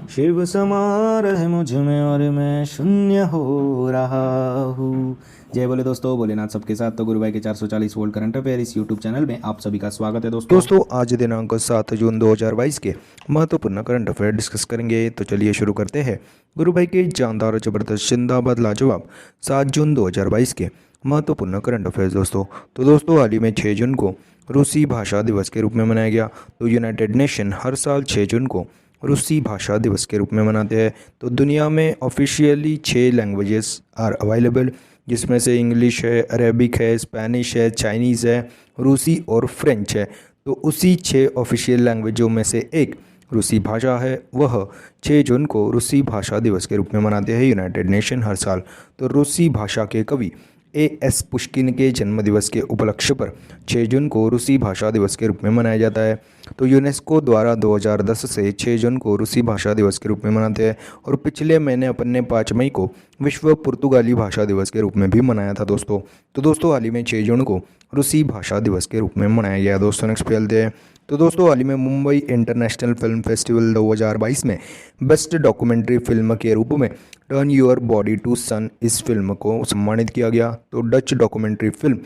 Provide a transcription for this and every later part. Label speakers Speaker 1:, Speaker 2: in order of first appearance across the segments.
Speaker 1: शिव समा रहे मुझ में और मैं शून्य हो रहा हूँ। जय बोले दोस्तों, भोलेनाथ सबके साथ। तो गुरु भाई के 440 वोल्ट करंट अफेयर इस यूट्यूब चैनल में आप सभी का स्वागत है दोस्तों।
Speaker 2: आज दिनांक 7 जून 2022 के महत्वपूर्ण करंट अफेयर डिस्कस करेंगे। तो चलिए शुरू करते हैं। गुरु भाई के जानदार जबरदस्त जिंदाबाद लाजवाब 7 जून 2022 के महत्वपूर्ण करंट अफेयर दोस्तों हाल ही में 6 जून को रूसी भाषा दिवस के रूप में मनाया गया। तो यूनाइटेड नेशन हर साल 6 जून को रूसी भाषा दिवस के रूप में मनाते हैं। तो दुनिया में ऑफिशियली 6 लैंग्वेजेस आर अवेलेबल, जिसमें से इंग्लिश है, अरेबिक है, स्पेनिश है, चाइनीज़ है, रूसी और फ्रेंच है। तो उसी 6 ऑफिशियल लैंग्वेजों में से एक रूसी भाषा है। वह 6 जून को रूसी भाषा दिवस के रूप में मनाते हैं यूनाइटेड नेशन हर साल। तो रूसी भाषा के कवि एस पुष्किन के जन्मदिवस के उपलक्ष्य पर 6 जून को रूसी भाषा दिवस के रूप में मनाया जाता है। तो यूनेस्को द्वारा 2010 से 6 जून को रूसी भाषा दिवस के रूप में मनाते हैं। और पिछले महीने अपन ने 5 मई को विश्व पुर्तगाली भाषा दिवस के रूप में भी मनाया था दोस्तों। तो दोस्तों हाल ही में 6 जून को रूसी भाषा दिवस के रूप में मनाया गया दोस्तों। नेक्स्ट पे चलते हैं। तो दोस्तों हाल ही में मुंबई इंटरनेशनल फिल्म फेस्टिवल 2022 में बेस्ट डॉक्यूमेंट्री फिल्म के रूप में turn your body to sun इस फिल्म को सम्मानित किया गया। तो Dutch documentary film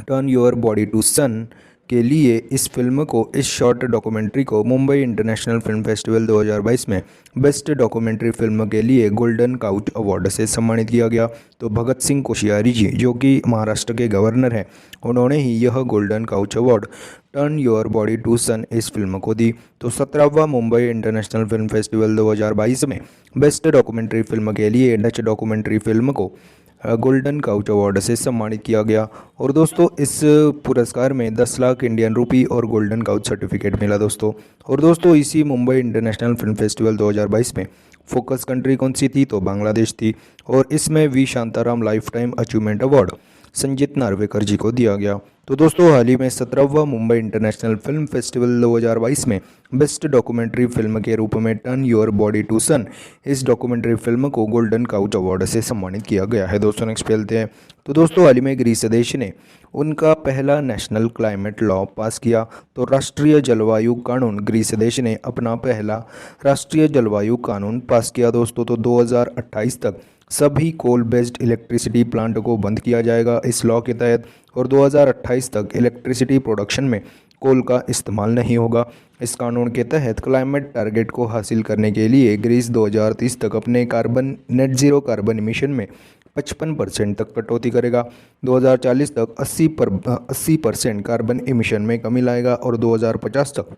Speaker 2: turn your body to sun के लिए इस फिल्म को, इस शॉर्ट डॉक्यूमेंट्री को मुंबई इंटरनेशनल फिल्म फेस्टिवल 2022 में बेस्ट डॉक्यूमेंट्री फिल्म के लिए गोल्डन काउच अवार्ड से सम्मानित किया गया। तो भगत सिंह कोश्यारी जी, जो कि महाराष्ट्र के गवर्नर हैं, उन्होंने ही यह golden couch award turn your body to sun इस फिल्म को दी। तो 17वां मुंबई इंटरनेशनल फिल्म फेस्टिवल 2022 में बेस्ट डॉक्यूमेंट्री फिल्म के लिए डच डॉक्यूमेंट्री फिल्म को गोल्डन काउच अवार्ड से सम्मानित किया गया। और दोस्तों इस पुरस्कार में 10 लाख इंडियन रुपी और गोल्डन काउच सर्टिफिकेट मिला दोस्तों। और दोस्तों इसी मुंबई इंटरनेशनल फिल्म फेस्टिवल 2022 में फोकस कंट्री कौन सी थी? तो बांग्लादेश थी। और इसमें V Shantaram life time achievement award Sanjeet Narvekar ji को दिया गया। तो दोस्तों हाल ही में 17वां मुंबई इंटरनेशनल फिल्म फेस्टिवल 2022 में बेस्ट डॉक्यूमेंट्री फिल्म के रूप में turn your body to sun इस डॉक्यूमेंट्री फिल्म को गोल्डन काउच अवार्ड से सम्मानित किया गया है दोस्तों। नेक्स्ट खेलते हैं। तो दोस्तों हाल ही में ग्रीस देश ने उनका पहला नेशनल क्लाइमेट लॉ पास किया। तो राष्ट्रीय जलवायु कानून, ग्रीस देश ने अपना पहला राष्ट्रीय जलवायु कानून पास किया दोस्तों। तो 2028 तक सभी कोल बेस्ड इलेक्ट्रिसिटी प्लांट को बंद किया जाएगा इस लॉ के तहत। और 2028 तक इलेक्ट्रिसिटी प्रोडक्शन में कोल का इस्तेमाल नहीं होगा। इस कानून के तहत क्लाइमेट टारगेट को हासिल करने के लिए ग्रीस 2030 तक अपने नेट ज़ीरो कार्बन इमिशन में 55% तक कटौती करेगा। 2040 तक 80% कार्बन इमिशन में कमी लाएगा और 2050 तक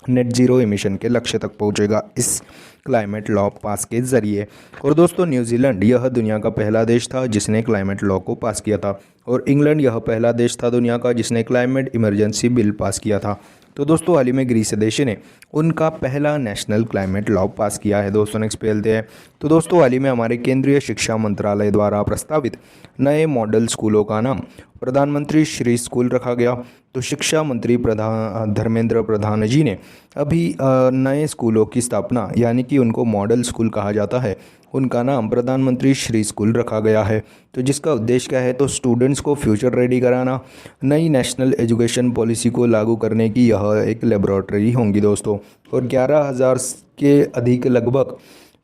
Speaker 2: नेट जीरो एमिशन के लक्ष्य तक पहुंचेगा इस क्लाइमेट लॉ पास के जरिए। और दोस्तों न्यूजीलैंड यह दुनिया का पहला देश था जिसने क्लाइमेट लॉ को पास किया था। और इंग्लैंड यह पहला देश था दुनिया का जिसने क्लाइमेट इमरजेंसी बिल पास किया था। तो दोस्तों हाल ही में ग्रीस देश ने उनका पहला नेशनल क्लाइमेट लॉ पास किया है दोस्तों। नेक्स्ट खेलते हैं। तो दोस्तों हाल ही में हमारे केंद्रीय शिक्षा मंत्रालय द्वारा प्रस्तावित नए मॉडल स्कूलों का नाम प्रधानमंत्री श्री स्कूल रखा गया। तो शिक्षा मंत्री धर्मेंद्र प्रधान जी ने अभी नए स्कूलों की स्थापना, यानी कि उनको मॉडल स्कूल कहा जाता है, उनका नाम प्रधानमंत्री श्री स्कूल रखा गया है। तो जिसका उद्देश्य क्या है? तो स्टूडेंट्स को फ्यूचर रेडी कराना, नई नेशनल एजुकेशन पॉलिसी को लागू करने की यह एक लेबोरेटरी होंगी दोस्तों। और 11,000 के अधिक लगभग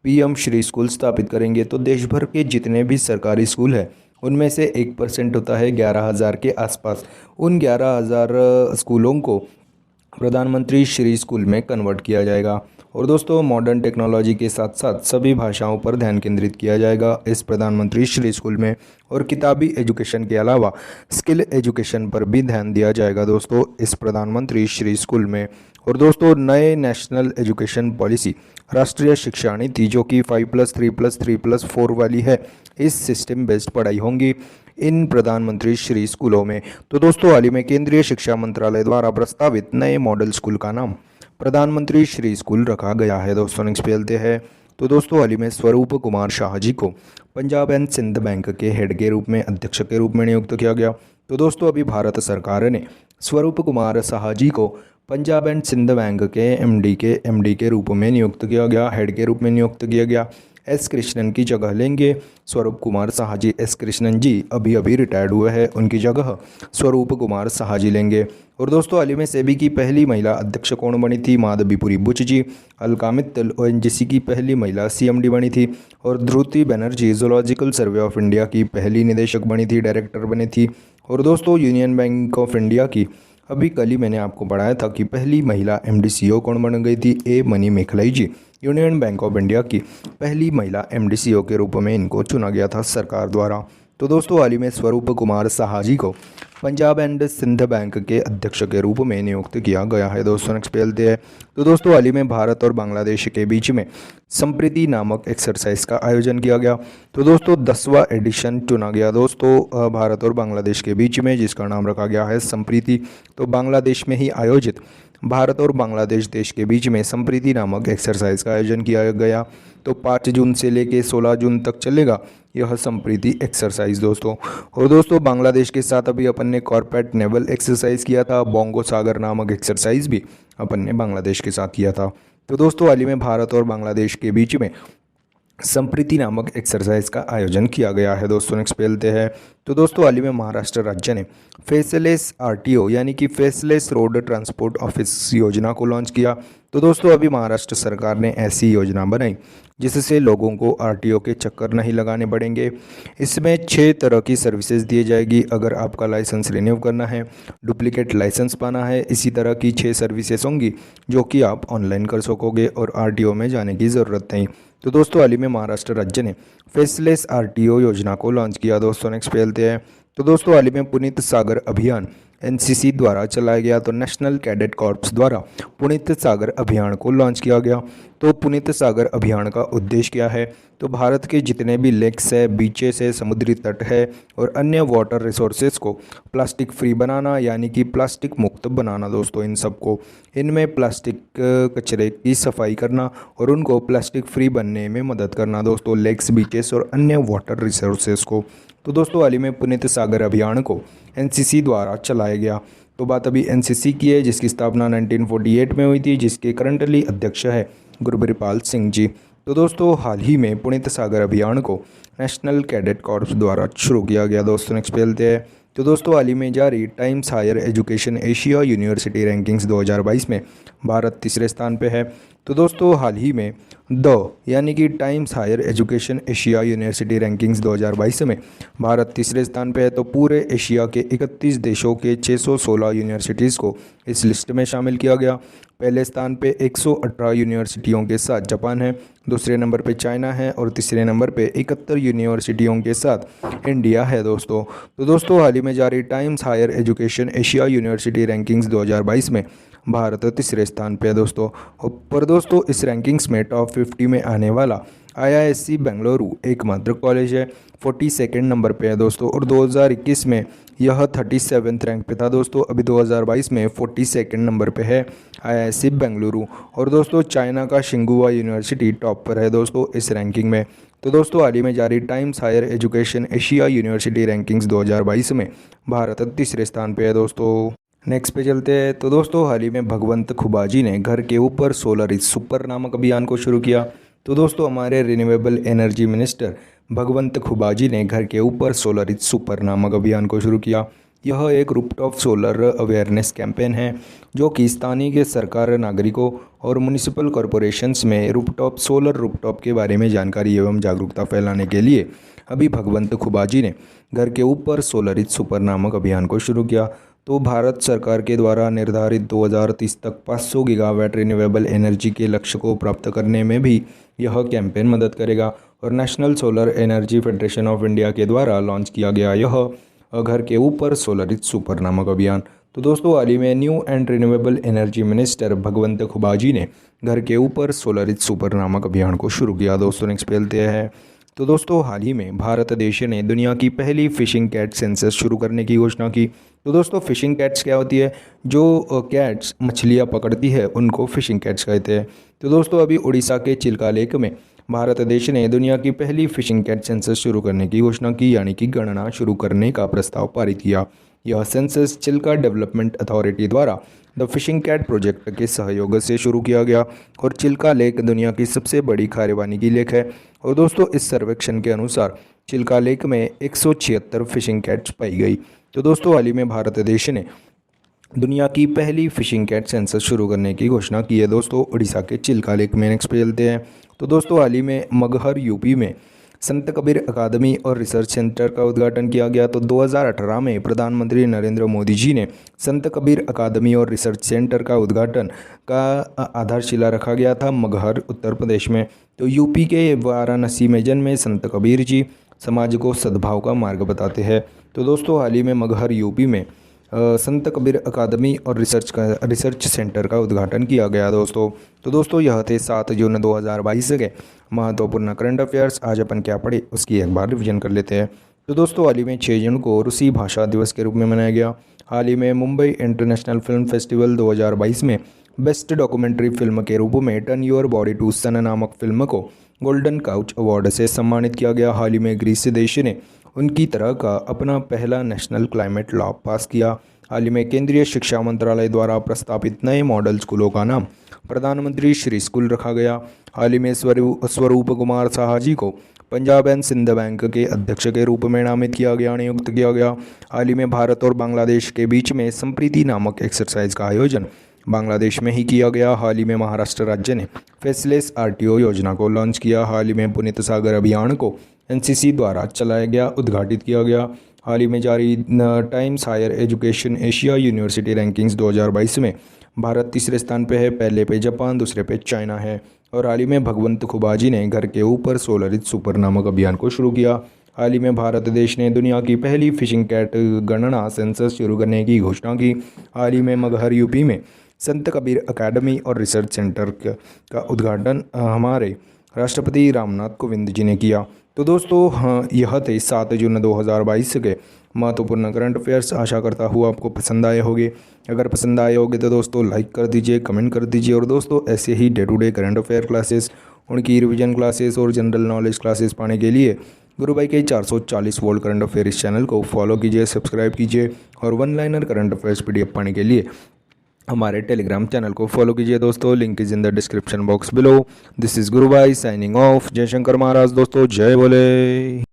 Speaker 2: पीएम श्री स्कूल स्थापित करेंगे। तो देश भर के जितने भी सरकारी स्कूल हैं उनमें से 1% होता है 11,000 के आसपास। उन 11,000 स्कूलों को प्रधानमंत्री श्री स्कूल में कन्वर्ट किया जाएगा। और दोस्तों मॉडर्न टेक्नोलॉजी के साथ साथ सभी भाषाओं पर ध्यान केंद्रित किया जाएगा इस प्रधानमंत्री श्री स्कूल में। और किताबी एजुकेशन के अलावा स्किल एजुकेशन पर भी ध्यान दिया जाएगा दोस्तों इस प्रधानमंत्री श्री स्कूल में। और दोस्तों नए नेशनल एजुकेशन पॉलिसी, राष्ट्रीय शिक्षा नीति, जो कि 5+3+3+4 वाली है, इस सिस्टम बेस्ड पढ़ाई होंगी इन प्रधानमंत्री श्री स्कूलों में। तो दोस्तों हाल ही में केंद्रीय शिक्षा मंत्रालय द्वारा प्रस्तावित नए मॉडल स्कूल का नाम प्रधानमंत्री श्री स्कूल रखा गया है दोस्तों। नेक्स्ट खेलते हैं। तो दोस्तों हाल ही में स्वरूप कुमार शाह जी को पंजाब एंड सिंध बैंक के हेड के रूप में, अध्यक्ष के रूप में नियुक्त किया गया। तो दोस्तों अभी भारत सरकार ने स्वरूप कुमार शाह जी को पंजाब एंड सिंध बैंक के एमडी के रूप में नियुक्त किया गया, हेड के रूप में नियुक्त किया गया। एस कृष्णन की जगह लेंगे। स्वरूप कुमार साहा जी, एस कृष्णन जी अभी अभी रिटायर्ड हुए हैं, उनकी जगह स्वरूप कुमार साहा जी लेंगे। और दोस्तों हाल ही में सेबी की पहली महिला अध्यक्ष कौन बनी थी? माधवीपुरी बुच जी। अलका मित्तल ओएनजीसी की पहली महिला सीएमडी बनी थी। और Dhruti Banerjee zoological survey of India की पहली निदेशक बनी थी, डायरेक्टर बनी थी। और दोस्तों यूनियन बैंक ऑफ इंडिया की अभी कल ही मैंने आपको पढ़ाया था कि पहली महिला एमडीसीओ कौन बन गई थी? A Mani Mekhalai ji. Union bank of India की पहली महिला एमडीसीओ के रूप में इनको चुना गया था सरकार द्वारा। तो दोस्तों हाल ही में स्वरूप कुमार साहा जी को पंजाब एंड सिंध बैंक के अध्यक्ष के रूप में नियुक्त किया गया है। दोस्तों नेक्स्ट पे चलते हैं। तो दोस्तों हाल ही में भारत और बांग्लादेश के बीच में संप्रीति नामक एक्सरसाइज का आयोजन किया गया। तो दोस्तों 10वां एडिशन चुना गया दोस्तों भारत और बांग्लादेश के बीच में, जिसका नाम रखा गया है संप्रीति। तो बांग्लादेश में ही आयोजित भारत और बांग्लादेश देश के बीच में संप्रीति नामक एक्सरसाइज का आयोजन किया गया। तो 5 जून से लेकर 16 जून तक चलेगा यह संप्रीति एक्सरसाइज दोस्तों। और दोस्तों बांग्लादेश के साथ अभी अपन ने कॉर्पेट नेवल एक्सरसाइज किया था, बोंगो सागर नामक एक्सरसाइज भी अपन ने बांग्लादेश के साथ किया था। तो दोस्तों हाल ही में भारत और बांग्लादेश के बीच में संप्रीति नामक एक्सरसाइज का आयोजन किया गया है। दोस्तों नेक्स्ट पे चलते हैं। तो दोस्तों हाल ही में महाराष्ट्र राज्य ने फेसलेस आरटीओ यानी कि फेसलेस रोड ट्रांसपोर्ट ऑफिस योजना को लॉन्च किया। तो दोस्तों अभी महाराष्ट्र सरकार ने ऐसी योजना बनाई जिससे लोगों को आरटीओ के चक्कर नहीं लगाने पड़ेंगे। इसमें 6 तरह की सर्विसेज दी जाएगी। अगर आपका लाइसेंस रिन्यू करना है, डुप्लीकेट लाइसेंस पाना है, इसी तरह की 6 सर्विसेज होंगी जो कि आप ऑनलाइन कर सकोगे और आरटीओ में जाने की ज़रूरत नहीं। तो दोस्तों हाल ही में महाराष्ट्र राज्य ने फेसलेस आरटीओ योजना को लॉन्च किया। दोस्तों नेक्स्ट पे चलते हैं। तो दोस्तों हाल ही में पुनीत सागर अभियान एनसीसी द्वारा चलाया गया। तो नेशनल कैडेट कॉर्प्स द्वारा पुनीत सागर अभियान को लॉन्च किया गया। तो पुनीत सागर अभियान का उद्देश्य क्या है? तो भारत के जितने भी लेक्स है, बीचेस है, समुद्री तट है और अन्य वाटर रिसोर्सेज को प्लास्टिक फ्री बनाना यानी कि प्लास्टिक मुक्त बनाना दोस्तों। इन सबको इनमें प्लास्टिक कचरे की सफाई करना और उनको प्लास्टिक फ्री बनने में मदद करना दोस्तों, लेक्स, बीचेस और अन्य वाटर रिसोर्सेज को। तो दोस्तों हाल ही में पुनीत सागर अभियान को एनसीसी द्वारा चलाया गया। तो बात अभी एनसीसी की है जिसकी स्थापना 1948 में हुई थी, जिसके करंटली अध्यक्ष है गुरबीरपाल सिंह जी। तो दोस्तों हाल ही में पुनीत सागर अभियान को नेशनल कैडेट कॉर्प्स द्वारा शुरू किया गया। दोस्तों नेक्स्ट पे चलते हैं। तो दोस्तों हाल ही में जारी Times Higher Education Asia University rankings 2022 में भारत तीसरे स्थान पे है। तो दोस्तों हाल ही में यानी कि Times Higher Education Asia University rankings 2022 में भारत तीसरे स्थान पे है। तो पूरे एशिया के 31 देशों के 616 यूनिवर्सिटीज़ को इस लिस्ट में शामिल किया गया। पहले स्थान पे 118 यूनिवर्सिटियों के साथ जापान है, दूसरे नंबर पे चाइना है और तीसरे नंबर पे 71 यूनिवर्सिटियों के साथ इंडिया है दोस्तों। तो दोस्तों हाल ही में जारी Times Higher Education Asia University rankings 2022 में भारत तीसरे स्थान पे है दोस्तों। पर दोस्तों इस रैंकिंग्स में टॉप 50 में आने वाला IISc बेंगलुरु एकमात्र कॉलेज है, 42 नंबर पे है दोस्तों। और 2021 में यह 37 रैंक पे था दोस्तों। अभी 2022 में 42 नंबर पे है IISc बेंगलुरु। और दोस्तों चाइना का शिंगुआ यूनिवर्सिटी टॉप पर है दोस्तों इस रैंकिंग में। तो दोस्तों हाल ही में जारी Times Higher Education Asia University rankings 2022 में भारत तीसरे स्थान पे है दोस्तों। नेक्स्ट पे चलते हैं। तो दोस्तों हाल ही में भगवंत खुबाजी ने घर के ऊपर सोलर इज सुपर नामक अभियान को शुरू किया। तो दोस्तों हमारे renewable energy minister Bhagwant Khubaji ने घर के ऊपर सोलर इज सुपर नामक अभियान को शुरू किया। यह एक रूफटॉप सोलर अवेयरनेस कैंपेन है जो कि स्थानीय सरकार, नागरिकों और म्युनिसिपल कॉरपोरेशंस में रूफटॉप के बारे में जानकारी एवं जागरूकता फैलाने के लिए अभी भगवंत खुबाजी ने घर के ऊपर सोलर इज सुपर नामक अभियान को शुरू किया। तो भारत सरकार के द्वारा निर्धारित 2030 तक 500 गीगावाट रिन्यूएबल एनर्जी के लक्ष्य को प्राप्त करने में भी यह कैंपेन मदद करेगा। और national solar energy federation of India के द्वारा लॉन्च किया गया यह घर के ऊपर सोलर इज सुपर नामक अभियान। तो दोस्तों हाल ही में new and renewable energy minister Bhagwant Khubaji ने घर के ऊपर सोलर इज सुपर नामक अभियान को शुरू किया। दोस्तों नेक्स्ट पे चलते हैं। तो दोस्तों हाल ही में भारत देश ने दुनिया की पहली फिशिंग कैट सेंसस शुरू करने की घोषणा की। तो दोस्तों फिशिंग कैट्स क्या होती है? जो कैट्स मछलियाँ पकड़ती है उनको फिशिंग कैट्स कहते हैं। तो दोस्तों अभी उड़ीसा के चिल्का लेक में भारत देश ने दुनिया की पहली फिशिंग कैट सेंसस शुरू करने की घोषणा की, यानी कि गणना शुरू करने का प्रस्ताव पारित किया। यह सेंसस चिल्का डेवलपमेंट अथॉरिटी द्वारा द फिशिंग कैट प्रोजेक्ट के सहयोग से शुरू किया गया और चिल्का लेक दुनिया की सबसे बड़ी खारे पानी की लेक है। और दोस्तों इस सर्वेक्षण के अनुसार चिल्का लेक में 176 फिशिंग कैट्स पाई गई। तो दोस्तों हाल ही में भारत देश ने दुनिया की पहली फिशिंग कैट सेंसस शुरू करने की घोषणा की है। दोस्तों उड़ीसा के चिल्का लेक में नेक्स्ट पे चलते हैं। तो दोस्तों हाल ही में मगहर यूपी में संत कबीर अकादमी और रिसर्च सेंटर का उद्घाटन किया गया। तो 2018 में प्रधानमंत्री नरेंद्र मोदी जी ने संत कबीर अकादमी और रिसर्च सेंटर का उद्घाटन का आधारशिला रखा गया था मगहर उत्तर प्रदेश में। तो यूपी के वाराणसी में जन्मे संत कबीर जी समाज को सद्भाव का मार्ग बताते हैं। तो दोस्तों हाल ही में मगहर यूपी में संत कबीर अकादमी और रिसर्च सेंटर का उद्घाटन किया गया दोस्तों। तो दोस्तों यह थे 7 जून 2022 के महत्वपूर्ण करंट अफेयर्स। आज अपन क्या पढ़े उसकी एक बार रिवीजन कर लेते हैं। तो दोस्तों हाल ही में 6 जून को रूसी भाषा दिवस के रूप में मनाया गया। हाल ही में मुंबई इंटरनेशनल फिल्म फेस्टिवल 2022 में बेस्ट डॉक्यूमेंट्री फिल्म के रूप में टर्न योर बॉडी टू सन नामक फिल्म को गोल्डन काउच अवार्ड से सम्मानित किया गया। हाल ही में ग्रीस देश ने उनकी तरह का अपना पहला नेशनल क्लाइमेट लॉ पास किया। हाल ही में केंद्रीय शिक्षा मंत्रालय द्वारा प्रस्तावित नए मॉडल स्कूलों का नाम प्रधानमंत्री श्री स्कूल रखा गया। हाल ही में स्वरूप कुमार साहा जी को पंजाब एंड सिंध बैंक के अध्यक्ष के रूप में नामित किया गया, नियुक्त किया गया। हाल ही में भारत और बांग्लादेश के बीच में संप्रीति नामक एक्सरसाइज का आयोजन बांग्लादेश में ही किया गया। हाल ही में महाराष्ट्र राज्य ने फेसलेस आरटीओ योजना को लॉन्च किया। हाल ही में पुनीत सागर अभियान को एनसीसी द्वारा चलाया गया, उद्घाटित किया गया। हाल ही में जारी Times Higher Education Asia University rankings 2022 में भारत तीसरे स्थान पे है, पहले पे जापान, दूसरे पे चाइना है। और हाल ही में भगवंत खुबाजी ने घर के ऊपर सोलरित सुपर नामक अभियान को शुरू किया। हाल ही में भारत देश ने दुनिया की पहली फिशिंग कैट गणना सेंसस शुरू करने की घोषणा की। हाल ही में मगहर यूपी में संत कबीर अकादमी और रिसर्च सेंटर का उद्घाटन हमारे राष्ट्रपति रामनाथ कोविंद जी ने किया। तो दोस्तों हाँ यह थे 7 जून 2022 के महत्वपूर्ण करंट अफेयर्स। आशा करता हूँ आपको पसंद आए होंगे। अगर पसंद आए होंगे तो दोस्तों लाइक कर दीजिए, कमेंट कर दीजिए। और दोस्तों ऐसे ही day to day current affair classes, उनकी रिवीजन क्लासेस और जनरल नॉलेज क्लासेस पाने के लिए गुरु भाई के 440 वोल्ट करंट अफेयर इस चैनल को फॉलो कीजिए, सब्सक्राइब कीजिए। और one liner current affairs PDF पाने के लिए हमारे टेलीग्राम चैनल को फॉलो कीजिए दोस्तों। Link is in the description box below. This is गुरु भाई साइनिंग ऑफ। जय शंकर महाराज दोस्तों, जय बोले।